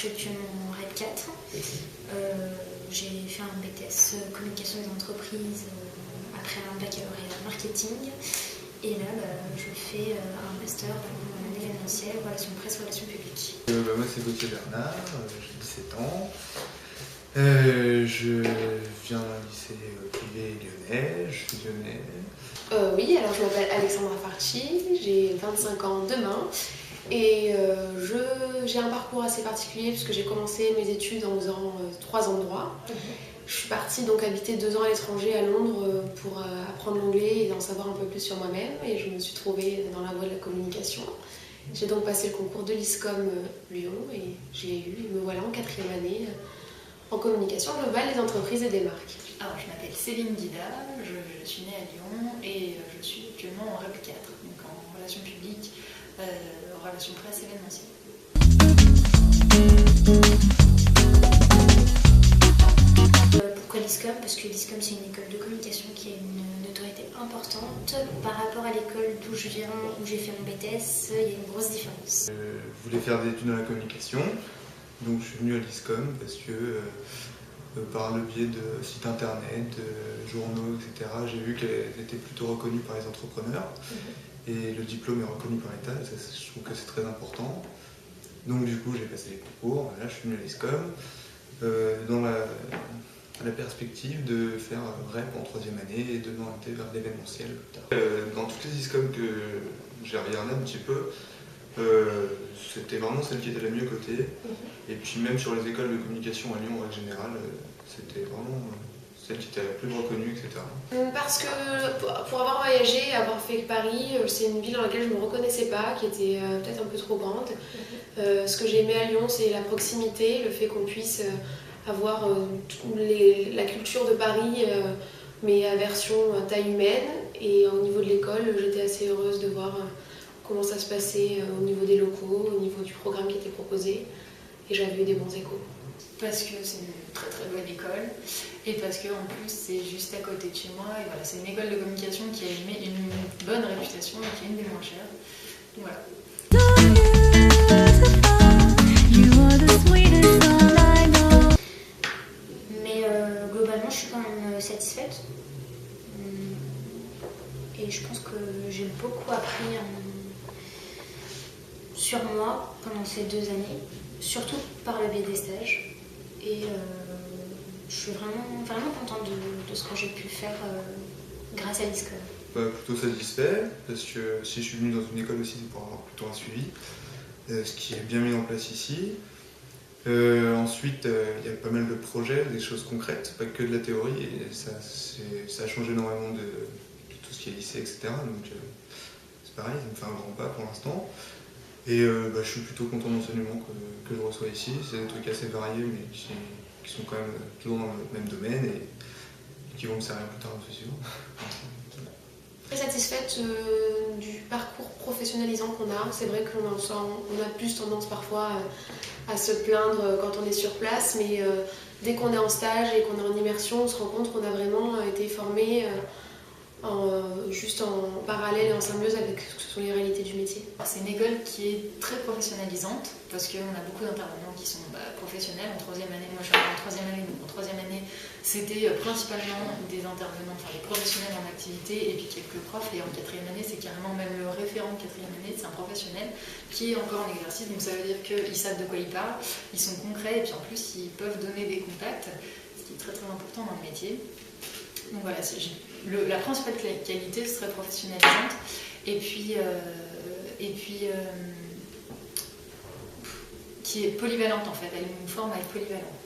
fais actuellement mon RED 4. J'ai fait un BTS communication des entreprises après un baccalauréat marketing. Et là, je fais un master en événementiel, relations presse, relations publiques. Moi, c'est Gauthier Bernard, j'ai 17 ans. Je viens d'un lycée privé lyonnais, je suis lyonnais. Oui, alors je m'appelle Alexandra Farci, j'ai 25 ans demain et j'ai un parcours assez particulier puisque j'ai commencé mes études en faisant 3 ans de droit. Je suis partie donc habiter 2 ans à l'étranger à Londres pour apprendre l'anglais et en savoir un peu plus sur moi-même, et je me suis trouvée dans la voie de la communication. J'ai donc passé le concours de l'ISCOM Lyon et j'ai eu, et me voilà en 4e année en communication globale des entreprises et des marques. Alors, je m'appelle Céline Guida, je suis née à Lyon et je suis actuellement en REP 4, donc en relations publiques, relations presse événementielle. Pourquoi l'ISCOM? Parce que l'ISCOM, c'est une école de communication qui a une autorité importante. Par rapport à l'école d'où je viens, où j'ai fait mon BTS, il y a une grosse différence. Je voulais faire des études dans la communication, donc je suis venu à l'ISCOM parce que par le biais de sites internet, de journaux, etc., j'ai vu qu'elle était plutôt reconnue par les entrepreneurs. Et le diplôme est reconnu par l'État, je trouve que c'est très important. Donc du coup j'ai passé les concours, là je suis venu à l'ISCOM dans la perspective de faire REP en 3e année et de m'orienter vers l'événementiel plus tard. Dans toutes les ISCOM que j'ai regardé un petit peu, c'était vraiment celle qui était la mieux cotée. Et puis même sur les écoles de communication à Lyon en règle générale, c'était vraiment celle qui était la plus reconnue, etc. Parce que pour avoir voyagé, avoir fait Paris, c'est une ville dans laquelle je ne me reconnaissais pas, qui était peut-être un peu trop grande. Ce que j'ai aimé à Lyon, c'est la proximité, le fait qu'on puisse avoir la culture de Paris, mais à version taille humaine. Et au niveau de l'école, j'étais assez heureuse de voir comment ça se passait au niveau des locaux, au niveau du programme qui était proposé. Et j'avais eu des bons échos. Parce que c'est une très très bonne école et parce qu'en plus c'est juste à côté de chez moi, et voilà, c'est une école de communication qui a une bonne réputation et qui est une des moins chères. Donc voilà. Mais globalement, je suis quand même satisfaite. Et je pense que j'ai beaucoup appris sur moi pendant ces 2 années, surtout par le biais des stages. Et je suis vraiment contente de ce que j'ai pu faire grâce à l'ISCOM. Plutôt satisfait, parce que si je suis venu dans une école aussi, c'est pour avoir plutôt un suivi, ce qui est bien mis en place ici. Ensuite, il y a pas mal de projets, des choses concrètes, pas que de la théorie, et ça a changé énormément de tout ce qui est lycée, etc. Donc c'est pareil, ça me fait un grand pas pour l'instant. Et je suis plutôt content de l'enseignement que je reçois ici. C'est des trucs assez variés, mais qui sont quand même toujours dans le même domaine et qui vont me servir plus tard, je suis sûr. Très satisfaite du parcours professionnalisant qu'on a. C'est vrai qu'on a plus tendance parfois à se plaindre quand on est sur place, mais dès qu'on est en stage et qu'on est en immersion, on se rend compte qu'on a vraiment été formé juste en parallèle et en symbiose avec ce que sont les réalités du métier. C'est une école qui est très professionnalisante parce qu'on a beaucoup d'intervenants qui sont professionnels en 3e année. Moi je suis en 3e année, donc en 3e année c'était principalement des intervenants, enfin des professionnels en activité et puis quelques profs, et en 4e année c'est carrément même le référent de 4e année, c'est un professionnel qui est encore en exercice, donc ça veut dire qu'ils savent de quoi ils parlent, ils sont concrets et puis en plus ils peuvent donner des contacts, ce qui est très très important dans le métier. Donc voilà, la principale qualité serait professionnalisante et puis qui est polyvalente en fait, elle a une forme à être polyvalente.